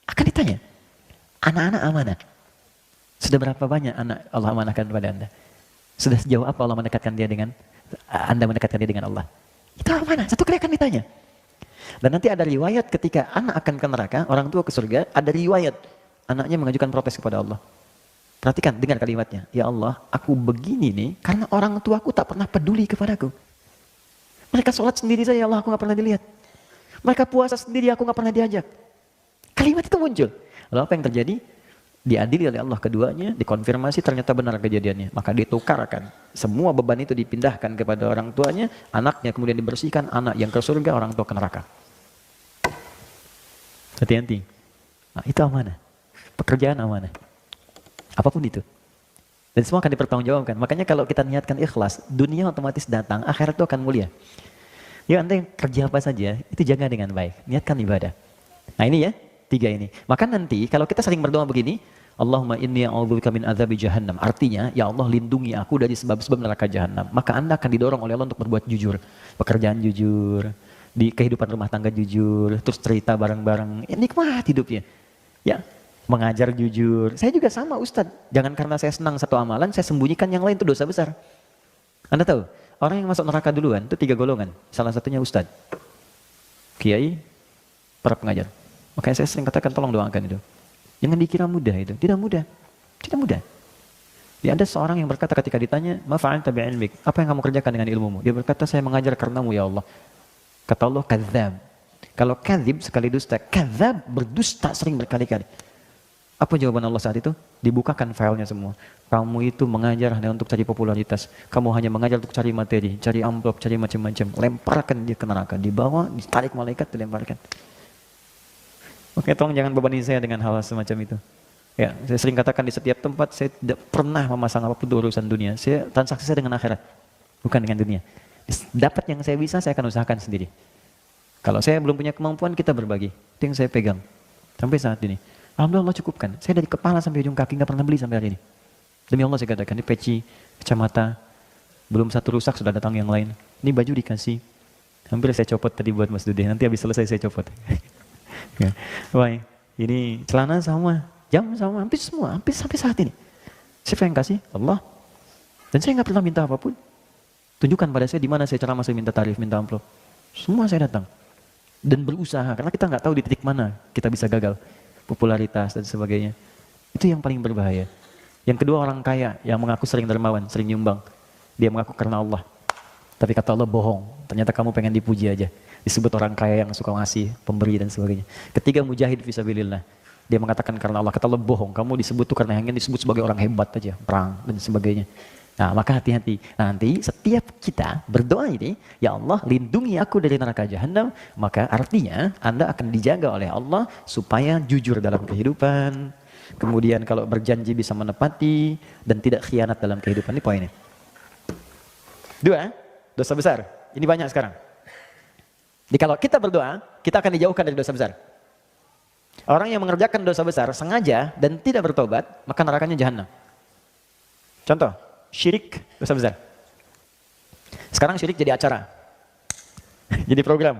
Akan ditanya. Anak-anak amanah. Sudah berapa banyak anak Allah amanahkan kepada Anda? Sudah sejauh apa Allah mendekatkan dia dengan Anda mendekatkan dia dengan Allah? Itu amanah. Satu kali akan ditanya. Dan nanti ada riwayat ketika anak akan ke neraka, orang tua ke surga, ada riwayat anaknya mengajukan protes kepada Allah. Perhatikan, dengar kalimatnya. Ya Allah, aku begini nih karena orang tuaku tak pernah peduli kepadaku. Mereka sholat sendiri saja, ya Allah, aku gak pernah dilihat. Mereka puasa sendiri, aku gak pernah diajak. Kalimat itu muncul. Lalu apa yang terjadi? Diadili oleh Allah keduanya, dikonfirmasi ternyata benar kejadiannya. Maka ditukarkan. Semua beban itu dipindahkan kepada orang tuanya, anaknya kemudian dibersihkan, anak yang ke surga, orang tua ke neraka. Hati-hati. Nah, itu amanah. Pekerjaan amanah. Apapun itu. Dan semua akan dipertanggungjawabkan. Makanya kalau kita niatkan ikhlas, dunia otomatis datang, akhirat itu akan mulia. Ya Anda yang kerja apa saja, itu jaga dengan baik. Niatkan ibadah. Nah ini ya, 3 ini. Maka nanti kalau kita sering berdoa begini, Allahumma inni a'udzubika min adzabi jahannam. Artinya, ya Allah lindungi aku dari sebab-sebab neraka jahannam. Maka Anda akan didorong oleh Allah untuk berbuat jujur. Pekerjaan jujur, di kehidupan rumah tangga jujur, terus cerita bareng-bareng. Ya, nikmat hidupnya. Ya, mengajar jujur. Saya juga sama Ustadz. Jangan karena saya senang satu amalan, saya sembunyikan yang lain, itu dosa besar. Anda tahu, orang yang masuk neraka duluan itu 3 golongan. Salah satunya Ustadz, kiai, para pengajar. Makanya saya sering katakan tolong doakan itu. Jangan dikira mudah itu. Tidak mudah. Tidak mudah. Ya, ada seorang yang berkata ketika ditanya, ma fa'alta bi'ilmik? Apa yang kamu kerjakan dengan ilmumu? Dia berkata, saya mengajar karenamu ya Allah. Kata Allah, kadzab. Kalau kadzib sekali dusta, kadzab berdusta sering berkali-kali. Apa jawaban Allah saat itu? Dibukakan filenya semua. Kamu itu mengajar hanya untuk cari popularitas. Kamu hanya mengajar untuk cari materi, cari amplop, cari macam-macam. Lemparkan dia ke neraka. Dibawa, ditarik malaikat, dilemparkan. Oke, tolong jangan bebani saya dengan hal semacam itu. Ya, saya sering katakan di setiap tempat, saya tidak pernah memasang apapun urusan dunia. Saya transaksi saya dengan akhirat, bukan dengan dunia. Dapat yang saya bisa, saya akan usahakan sendiri. Kalau saya belum punya kemampuan, kita berbagi. Itu yang saya pegang. Sampai saat ini. Alhamdulillah Allah cukupkan. Saya dari kepala sampai ujung kaki nggak pernah beli sampai hari ini. Demi Allah saya katakan, ini peci, kacamata, belum satu rusak sudah datang yang lain. Ini baju dikasih. Hampir saya copot tadi buat Mas Dude. Nanti habis selesai saya copot. Ya. Wah, ini celana sama, jam sama, hampir semua, hampir sampai saat ini. Siapa yang kasih? Allah. Dan saya nggak pernah minta apapun. Tunjukkan pada saya di mana saya ceramah, saya minta tarif, minta amplop. Semua saya datang. Dan berusaha, karena kita nggak tahu di titik mana kita bisa gagal. Popularitas dan sebagainya. Itu yang paling berbahaya. Yang kedua, orang kaya yang mengaku sering dermawan, sering nyumbang. Dia mengaku karena Allah. Tapi kata Allah bohong. Ternyata kamu pengen dipuji aja. Disebut orang kaya yang suka ngasih, pemberi dan sebagainya. Ketiga, mujahid fisabilillah. Dia mengatakan karena Allah. Kata Allah bohong. Kamu disebut tuh karena yang disebut sebagai orang hebat aja, perang dan sebagainya. Nah, maka hati-hati. Nanti setiap kita berdoa ini, ya Allah lindungi aku dari neraka jahanam, maka artinya Anda akan dijaga oleh Allah supaya jujur dalam kehidupan. Kemudian kalau berjanji bisa menepati dan tidak khianat dalam kehidupan. Ini poinnya. 2, dosa besar. Ini banyak sekarang. Jadi kalau kita berdoa, kita akan dijauhkan dari dosa besar. Orang yang mengerjakan dosa besar sengaja dan tidak bertobat, maka nerakanya jahanam. Contoh, syirik dosa besar. Sekarang syirik jadi acara. Jadi program.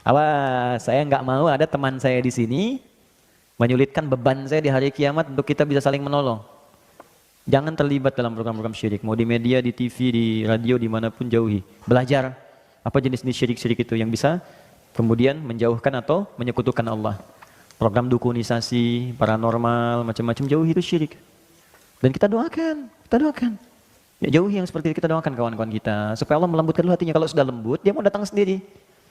Awas, saya nggak mau ada teman saya di sini menyulitkan beban saya di hari kiamat untuk kita bisa saling menolong. Jangan terlibat dalam program-program syirik. Mau di media, di TV, di radio, dimanapun jauhi. Belajar apa jenis syirik-syirik itu yang bisa Kemudian menjauhkan atau menyekutukan Allah. Program dukunisasi, paranormal, macam-macam, jauhi itu syirik. Dan kita doakan. Ya, jauhi yang seperti itu, kita doakan kawan-kawan kita supaya Allah melembutkan dulu hatinya. Kalau sudah lembut, dia mau datang sendiri.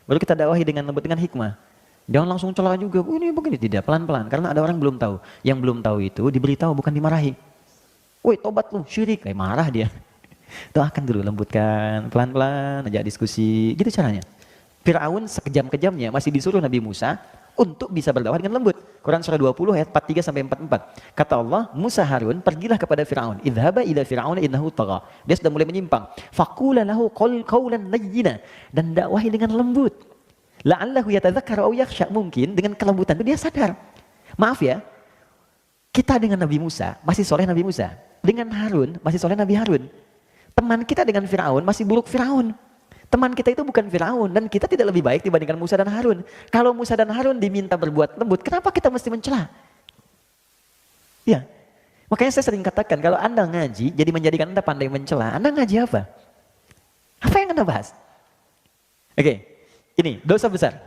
Baru kita dakwahi dengan lembut, dengan hikmah. Jangan langsung celah juga, ini begini, tidak, pelan-pelan. Karena ada orang belum tahu. Yang belum tahu itu diberitahu, bukan dimarahi. Woi, tobat lu, syirik. Marah dia. Doakan dulu, lembutkan, pelan-pelan, ajak diskusi, gitu caranya. Fir'aun sekejam-kejamnya masih disuruh Nabi Musa untuk bisa berdakwah dengan lembut. Quran surah 20 ayat 43 sampai 44. Kata Allah, Musa Harun, pergilah kepada Fir'aun. Idhaba ila Fir'aun innahu tagha. Dia sudah mulai menyimpang. Faqula lahu qawlan layyina, dan dakwahi dengan lembut. La'allahu yatadzakkar aw yakhsha, mungkin dengan kelembutan itu dia sadar. Maaf ya, kita dengan Nabi Musa masih soleh Nabi Musa. Dengan Harun masih soleh Nabi Harun. Teman kita dengan Fir'aun masih buruk Fir'aun. Teman kita itu bukan Fir'aun, dan kita tidak lebih baik dibandingkan Musa dan Harun. Kalau Musa dan Harun diminta berbuat lembut, kenapa kita mesti mencela? Ya, makanya saya sering katakan, kalau Anda ngaji, jadi menjadikan Anda pandai mencela, Anda ngaji apa? Apa yang Anda bahas? Oke, ini dosa besar.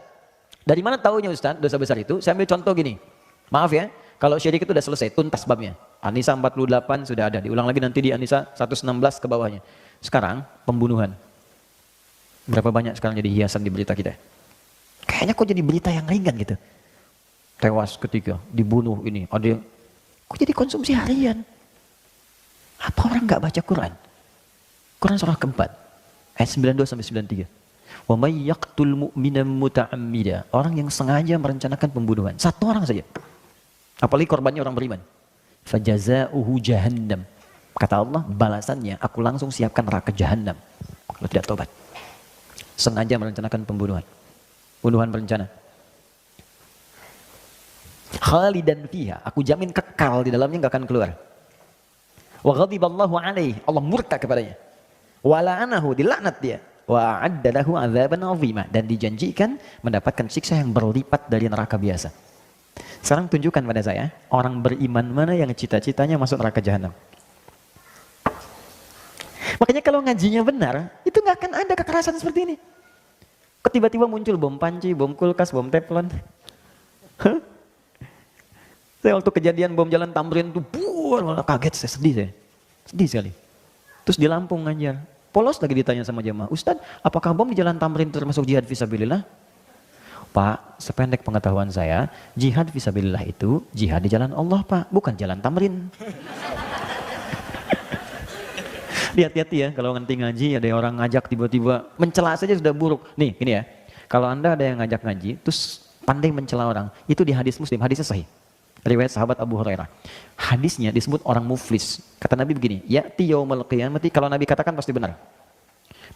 Dari mana taunya Ustaz dosa besar itu? Saya ambil contoh gini, maaf ya, kalau syirik itu udah selesai, tuntas babnya. An-Nisa 48 sudah ada, diulang lagi nanti di An-Nisa 116 ke bawahnya. Sekarang, pembunuhan. Berapa banyak sekarang jadi hiasan di berita kita? Kayaknya kok jadi berita yang ringan gitu. Tewas ketika dibunuh ini, ada yang kok jadi konsumsi harian? Apa orang nggak baca Quran? Quran surah keempat, ayat 92 sampai 93. Wa may yaqtul mu'mina muta'ammida, orang yang sengaja merencanakan pembunuhan, satu orang saja. Apalagi korbannya orang beriman. Fajaza'uhu jahannam. Kata Allah, balasannya aku langsung siapkan neraka jahanam kalau tidak tobat. Sengaja merencanakan pembunuhan, pembunuhan berencana. Khalidan fiha, aku jamin kekal di dalamnya, nggak akan keluar. Wa ghadiballahu alaihi, Allah murka kepadanya. Wa la'anahu, dilaknat dia. Wa a'adda lahu 'adzaban 'azima, dan dijanjikan mendapatkan siksa yang berlipat dari neraka biasa. Sekarang tunjukkan pada saya, orang beriman mana yang cita-citanya masuk neraka jahanam. Makanya kalau ngajinya benar, itu nggak akan ada kekerasan seperti ini. Tiba-tiba muncul bom panci, bom kulkas, bom teflon. Saya waktu kejadian bom jalan Tamrin itu, malah kaget, saya sedih sekali. Terus di Lampung ngajar, polos lagi ditanya sama jemaah, Ustadz, apakah bom di jalan Tamrin termasuk jihad fisabilillah? Pak, sependek pengetahuan saya, jihad fisabilillah itu jihad di jalan Allah Pak, bukan jalan Tamrin. Hati-hati ya, kalau nanti ngaji ada orang ngajak tiba-tiba mencela saja sudah buruk. Nih, ini ya. Kalau Anda ada yang ngajak ngaji, terus pandai mencela orang, itu di hadis Muslim, hadisnya sahih. Riwayat sahabat Abu Hurairah. Hadisnya disebut orang muflis. Kata Nabi begini, ya'ti yaumul qiyamati, kalau Nabi katakan pasti benar.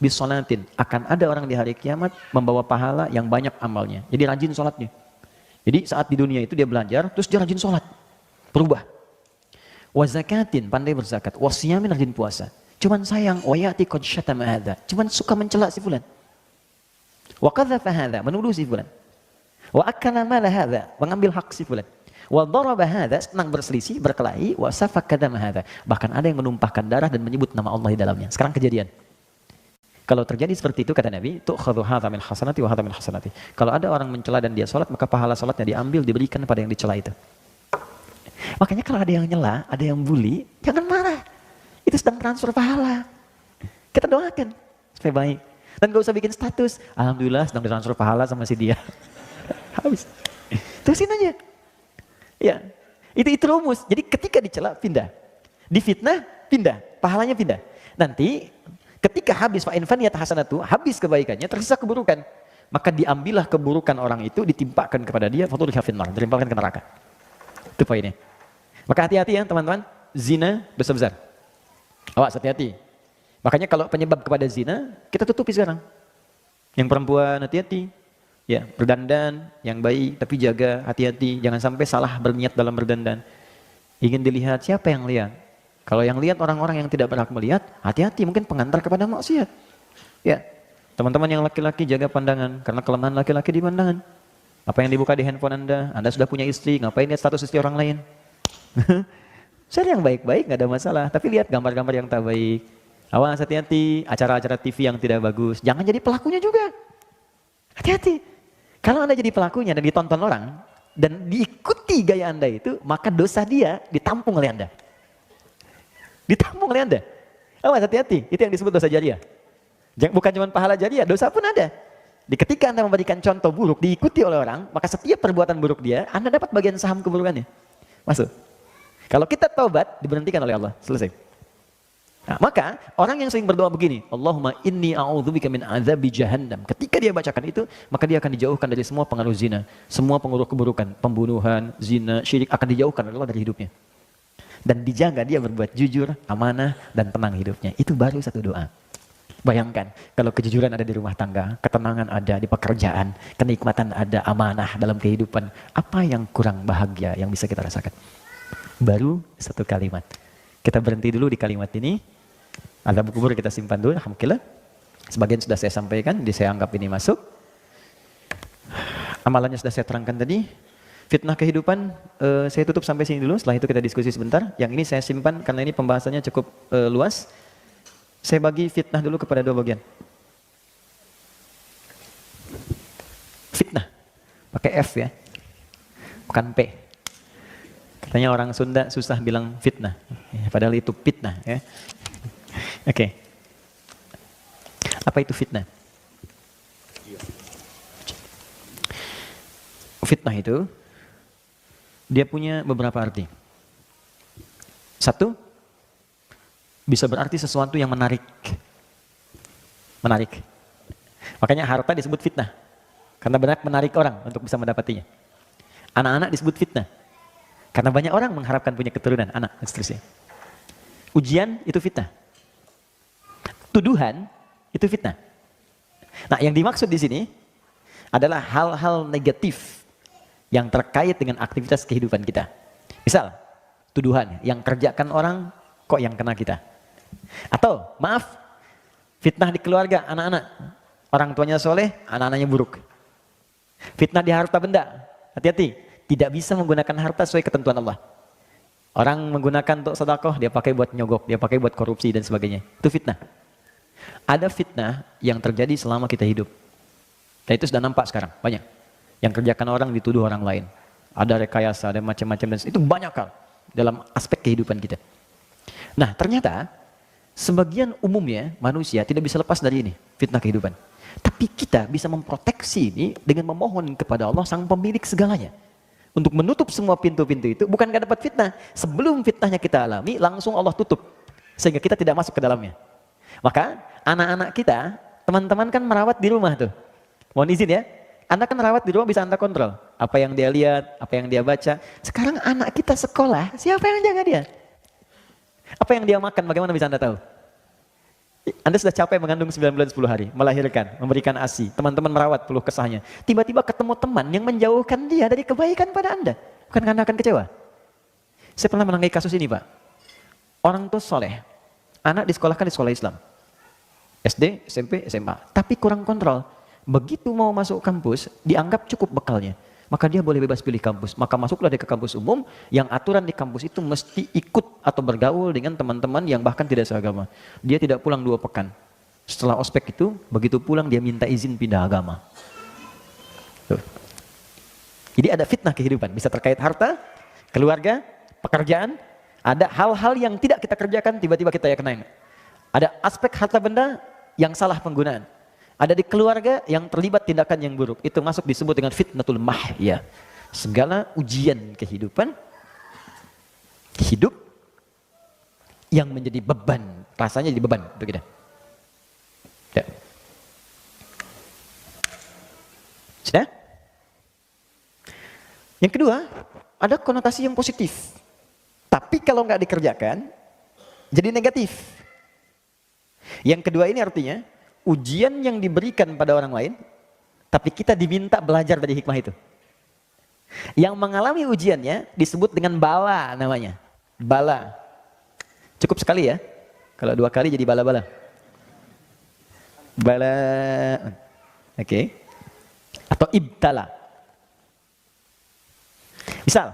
Bisolatin, akan ada orang di hari kiamat membawa pahala yang banyak amalnya. Jadi rajin sholatnya. Jadi saat di dunia itu dia belajar, terus dia rajin sholat. Berubah. Wa zakatin, pandai berzakat. Wa siyamin, rajin puasa. Cuman sayang, wa ya'ti qad syatama hadza. Cuman suka mencela si fulan. Wa qadzafa hadza, menuduh si fulan. Wa akala mala hadza, mengambil hak si fulan. Wa daraba hadza, senang berselisih, berkelahi, wa safaka dama hadza. Bahkan ada yang menumpahkan darah dan menyebut nama Allah di dalamnya. Sekarang kejadian. Kalau terjadi seperti itu kata Nabi, tu'khadhu hadza min hasanati wa hadza min hasanati. Kalau ada orang mencela dan dia salat, maka pahala salatnya diambil diberikan pada yang dicela itu. Makanya kalau ada yang nyela, ada yang bully, jangan marah. Itu sedang transfer pahala. Kita doakan supaya baik. Dan gak usah bikin status, alhamdulillah sedang transfer pahala sama si dia. Habis. Terusin aja. Ya, itu rumus. Jadi ketika dicela, pindah. Difitnah, pindah. Pahalanya pindah. Nanti ketika habis fa'in faniyat hasanatu, habis kebaikannya, tersisa keburukan. Maka diambillah keburukan orang itu, ditimpakan kepada dia, fatulika finnar, ditimpakan ke neraka. Itu poinnya. Maka hati-hati ya teman-teman, zina dosa besar. Awas hati-hati. Makanya kalau penyebab kepada zina, kita tutupi sekarang. Yang perempuan hati-hati. Ya, berdandan yang baik, tapi jaga hati-hati. Jangan sampai salah berniat dalam berdandan. Ingin dilihat, siapa yang lihat? Kalau yang lihat orang-orang yang tidak berhak melihat, hati-hati, mungkin pengantar kepada maksiat. Ya, teman-teman yang laki-laki jaga pandangan, karena kelemahan laki-laki di pandangan. Apa yang dibuka di handphone Anda sudah punya istri, ngapain lihat status istri orang lain? Saya yang baik-baik nggak ada masalah, tapi lihat gambar-gambar yang tak baik. Awas hati-hati, acara-acara TV yang tidak bagus. Jangan jadi pelakunya juga. Hati-hati. Kalau Anda jadi pelakunya dan ditonton orang, dan diikuti gaya Anda itu, maka dosa dia ditampung oleh Anda. Ditampung oleh Anda. Awas, hati-hati, itu yang disebut dosa jariah. Bukan cuma pahala jariah, dosa pun ada. Ketika Anda memberikan contoh buruk, diikuti oleh orang, maka setiap perbuatan buruk dia, Anda dapat bagian saham keburukannya. Masuk. Kalau kita taubat, diberhentikan oleh Allah. Selesai. Nah, maka orang yang sering berdoa begini, Allahumma inni a'udzubika min azabi jahannam. Ketika dia bacakan itu, maka dia akan dijauhkan dari semua pengaruh zina, semua pengaruh keburukan, pembunuhan, zina, syirik akan dijauhkan oleh Allah dari hidupnya. Dan dijaga dia berbuat jujur, amanah, dan tenang hidupnya. Itu baru satu doa. Bayangkan, kalau kejujuran ada di rumah tangga, ketenangan ada di pekerjaan, kenikmatan ada, amanah dalam kehidupan, apa yang kurang bahagia yang bisa kita rasakan? Baru satu kalimat. Kita berhenti dulu di kalimat ini. Ada buku kubur kita simpan dulu, alhamdulillah. Sebagian sudah saya sampaikan, jadi saya anggap ini masuk. Amalannya sudah saya terangkan tadi. Fitnah kehidupan, saya tutup sampai sini dulu, setelah itu kita diskusi sebentar. Yang ini saya simpan karena ini pembahasannya cukup luas. Saya bagi fitnah dulu kepada dua bagian. Fitnah, pakai F ya, bukan P. Katanya orang Sunda susah bilang fitnah, padahal itu fitnah ya. Oke. Apa itu fitnah? Fitnah itu dia punya beberapa arti. Satu, bisa berarti sesuatu yang menarik. Menarik. Makanya harta disebut fitnah. Karena banyak menarik orang untuk bisa mendapatinya. Anak-anak disebut fitnah. Karena banyak orang mengharapkan punya keturunan, anak, dan seterusnya. Ujian itu fitnah. Tuduhan itu fitnah. Nah, yang dimaksud di sini adalah hal-hal negatif yang terkait dengan aktivitas kehidupan kita. Misal, tuduhan yang kerjakan orang kok yang kena kita. Atau, maaf, fitnah di keluarga, anak-anak. Orang tuanya soleh, anak-anaknya buruk. Fitnah di harta benda, hati-hati. Tidak bisa menggunakan harta sesuai ketentuan Allah. Orang menggunakan untuk sedekah, dia pakai buat nyogok, dia pakai buat korupsi dan sebagainya. Itu fitnah. Ada fitnah yang terjadi selama kita hidup. Dan itu sudah nampak sekarang, banyak. Yang kerjakan orang dituduh orang lain. Ada rekayasa, ada macam-macam, dan itu banyak hal dalam aspek kehidupan kita. Nah, ternyata sebagian umumnya manusia tidak bisa lepas dari ini, fitnah kehidupan. Tapi kita bisa memproteksi ini dengan memohon kepada Allah sang pemilik segalanya. Untuk menutup semua pintu-pintu itu, bukan gak dapat fitnah. Sebelum fitnahnya kita alami, langsung Allah tutup. Sehingga kita tidak masuk ke dalamnya. Maka, anak-anak kita, teman-teman kan merawat di rumah tuh. Mohon izin ya, Anda kan merawat di rumah bisa Anda kontrol. Apa yang dia lihat, apa yang dia baca. Sekarang anak kita sekolah, siapa yang jaga dia? Apa yang dia makan, bagaimana bisa Anda tahu? Anda sudah capek mengandung 9 bulan 10 hari, melahirkan, memberikan ASI, teman-teman merawat peluh kesahnya. Tiba-tiba ketemu teman yang menjauhkan dia dari kebaikan pada Anda. Bukan Anda akan kecewa? Saya pernah menangani kasus ini, Pak. Orang tua soleh, anak disekolahkan di sekolah Islam. SD, SMP, SMA. Tapi kurang kontrol. Begitu mau masuk kampus, dianggap cukup bekalnya. Maka dia boleh bebas pilih kampus. Maka masuklah dia ke kampus umum, yang aturan di kampus itu mesti ikut atau bergaul dengan teman-teman yang bahkan tidak seagama. Dia tidak pulang 2 pekan. Setelah ospek itu, begitu pulang dia minta izin pindah agama. Tuh. Jadi ada fitnah kehidupan, bisa terkait harta, keluarga, pekerjaan, ada hal-hal yang tidak kita kerjakan, tiba-tiba kita ya kenain. Ada aspek harta benda yang salah penggunaan. Ada di keluarga yang terlibat tindakan yang buruk. Itu masuk disebut dengan fitnatul mahya. Segala ujian kehidupan, hidup yang menjadi beban. Rasanya jadi beban untuk kita. Ya. Sudah? Yang kedua, ada konotasi yang positif. Tapi kalau nggak dikerjakan, jadi negatif. Yang kedua ini artinya, ujian yang diberikan pada orang lain, tapi kita diminta belajar dari hikmah itu. Yang mengalami ujiannya disebut dengan bala namanya. Bala. Cukup sekali ya. Kalau 2 kali jadi bala-bala. Bala. Oke. Atau ibtala. Misal,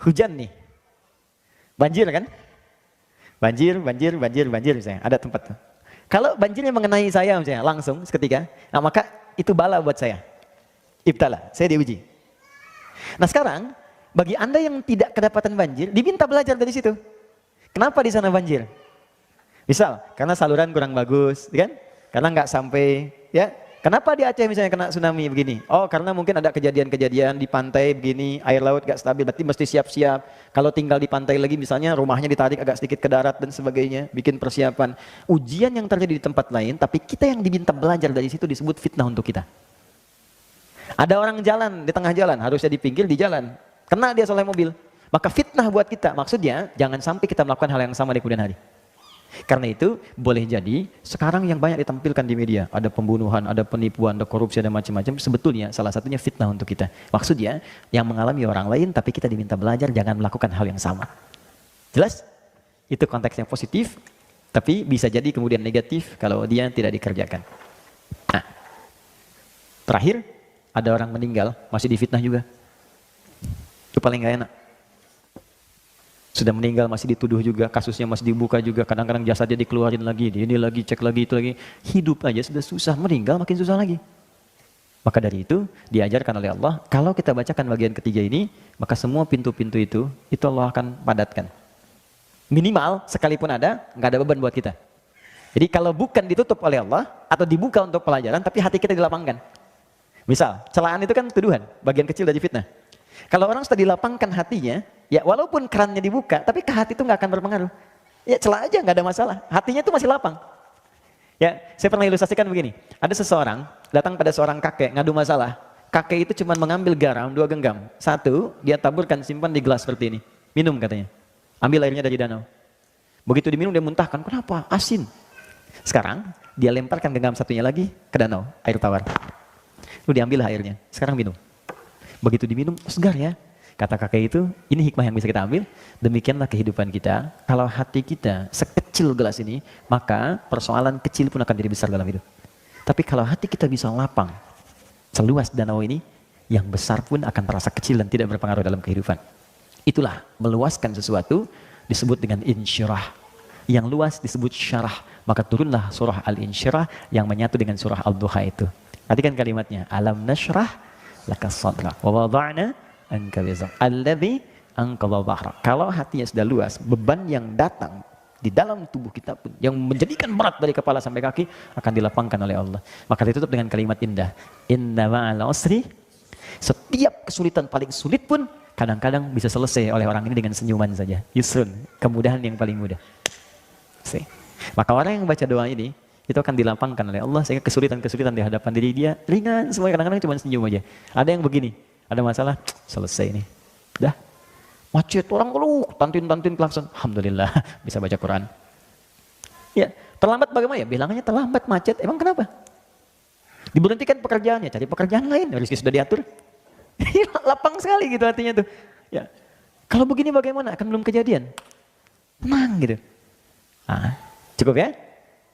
hujan nih. Banjir kan? Banjir misalnya. Ada tempat tuh. Kalau banjirnya mengenai saya misalnya langsung seketika, nah maka itu bala buat saya. Ibtala, saya diuji. Nah sekarang, bagi Anda yang tidak kedapatan banjir, diminta belajar dari situ. Kenapa di sana banjir? Misal, karena saluran kurang bagus, kan? Karena nggak sampai, ya. Kenapa di Aceh misalnya kena tsunami begini? Oh, karena mungkin ada kejadian-kejadian di pantai begini, air laut nggak stabil, berarti mesti siap-siap. Kalau tinggal di pantai lagi misalnya, rumahnya ditarik agak sedikit ke darat dan sebagainya, bikin persiapan. Ujian yang terjadi di tempat lain, tapi kita yang diminta belajar dari situ disebut fitnah untuk kita. Ada orang jalan di tengah jalan, harusnya di pinggir, di jalan. Kena dia oleh mobil. Maka fitnah buat kita, maksudnya jangan sampai kita melakukan hal yang sama di kemudian hari. Karena itu boleh jadi sekarang yang banyak ditampilkan di media, ada pembunuhan, ada penipuan, ada korupsi, ada macam-macam, sebetulnya salah satunya fitnah untuk kita. Maksudnya yang mengalami orang lain tapi kita diminta belajar jangan melakukan hal yang sama. Jelas? Itu konteksnya positif, tapi bisa jadi kemudian negatif kalau dia tidak dikerjakan. Nah, terakhir ada orang meninggal masih difitnah juga. Itu paling gak enak. Sudah meninggal masih dituduh juga, kasusnya masih dibuka juga, kadang-kadang jasadnya dikeluarin lagi, ini lagi, cek lagi, itu lagi. Hidup aja sudah susah, meninggal makin susah lagi. Maka dari itu diajarkan oleh Allah, kalau kita bacakan bagian ketiga ini, maka semua pintu-pintu itu Allah akan padatkan. Minimal sekalipun ada, nggak ada beban buat kita. Jadi kalau bukan ditutup oleh Allah, atau dibuka untuk pelajaran, tapi hati kita dilapangkan. Misal, celaan itu kan tuduhan, bagian kecil dari fitnah. Kalau orang sudah dilapangkan hatinya, ya walaupun kerannya dibuka, tapi ke hati itu nggak akan berpengaruh. Ya celah aja, nggak ada masalah. Hatinya itu masih lapang. Ya, saya pernah ilustrasikan begini. Ada seseorang datang pada seorang kakek ngadu masalah. Kakek itu cuma mengambil garam 2 genggam. 1, dia taburkan simpan di gelas seperti ini. Minum katanya. Ambil airnya dari danau. Begitu diminum dia muntahkan. Kenapa? Asin. Sekarang dia lemparkan genggam satunya lagi ke danau, air tawar. Lalu diambil airnya. Sekarang minum. Begitu diminum, segar ya. Kata kakek itu, ini hikmah yang bisa kita ambil. Demikianlah kehidupan kita. Kalau hati kita sekecil gelas ini, maka persoalan kecil pun akan jadi besar dalam hidup. Tapi kalau hati kita bisa lapang, seluas danau ini, yang besar pun akan terasa kecil dan tidak berpengaruh dalam kehidupan. Itulah meluaskan sesuatu disebut dengan insyirah. Yang luas disebut syarah. Maka turunlah surah Al-Insyirah yang menyatu dengan surah Al-Duha itu. Perhatikan kalimatnya. Alam nashrah laka sadrak wa wada'na anka wizrak alladzi anqadha dhahrak. Kalau hatinya sudah luas, beban yang datang di dalam tubuh kita pun yang menjadikan berat dari kepala sampai kaki akan dilapangkan oleh Allah. Maka ditutup dengan kalimat indah. Inna ma'al usri. Setiap kesulitan paling sulit pun kadang-kadang bisa selesai oleh orang ini dengan senyuman saja. Yusrun, kemudahan yang paling mudah. Maka orang yang baca doa ini itu akan dilapangkan oleh Allah sehingga kesulitan-kesulitan di hadapan diri dia ringan semua, kadang-kadang cuma senyum aja. Ada yang begini, ada masalah, selesai nih. Dah. Macet orang keluh, tantin klakson. Alhamdulillah bisa baca Quran. Ya, terlambat bagaimana ya? Bilangannya terlambat macet. Emang kenapa? Diberhentikan pekerjaannya, cari pekerjaan lain. Rezeki sudah diatur. Lapang sekali gitu hatinya tuh. Ya. Kalau begini bagaimana? Akan belum kejadian. Tenang gitu. Nah, cukup ya?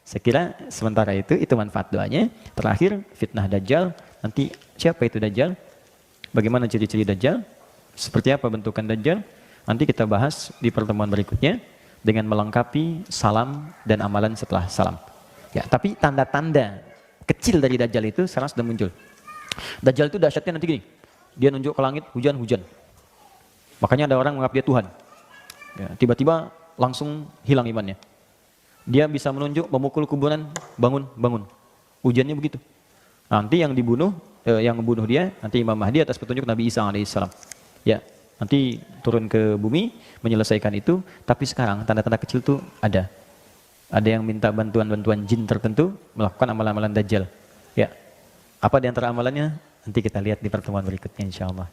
Saya kira sementara itu manfaat doanya. Terakhir, fitnah Dajjal. Nanti siapa itu Dajjal? Bagaimana ciri-ciri Dajjal? Seperti apa bentukan Dajjal? Nanti kita bahas di pertemuan berikutnya dengan melengkapi salam dan amalan setelah salam. Ya, tapi tanda-tanda kecil dari Dajjal itu sekarang sudah muncul. Dajjal itu dahsyatnya nanti gini. Dia nunjuk ke langit hujan-hujan. Makanya ada orang menganggap dia Tuhan. Ya, tiba-tiba langsung hilang imannya. Dia bisa menunjuk, memukul kuburan, bangun. Ujiannya begitu. Nanti yang dibunuh, yang membunuh dia, nanti Imam Mahdi atas petunjuk Nabi Isa alaihissalam. Ya, nanti turun ke bumi, menyelesaikan itu. Tapi sekarang tanda-tanda kecil itu ada. Ada yang minta bantuan jin tertentu, melakukan amalan-amalan Dajjal. Ya, apa di antara amalannya? Nanti kita lihat di pertemuan berikutnya insya Allah.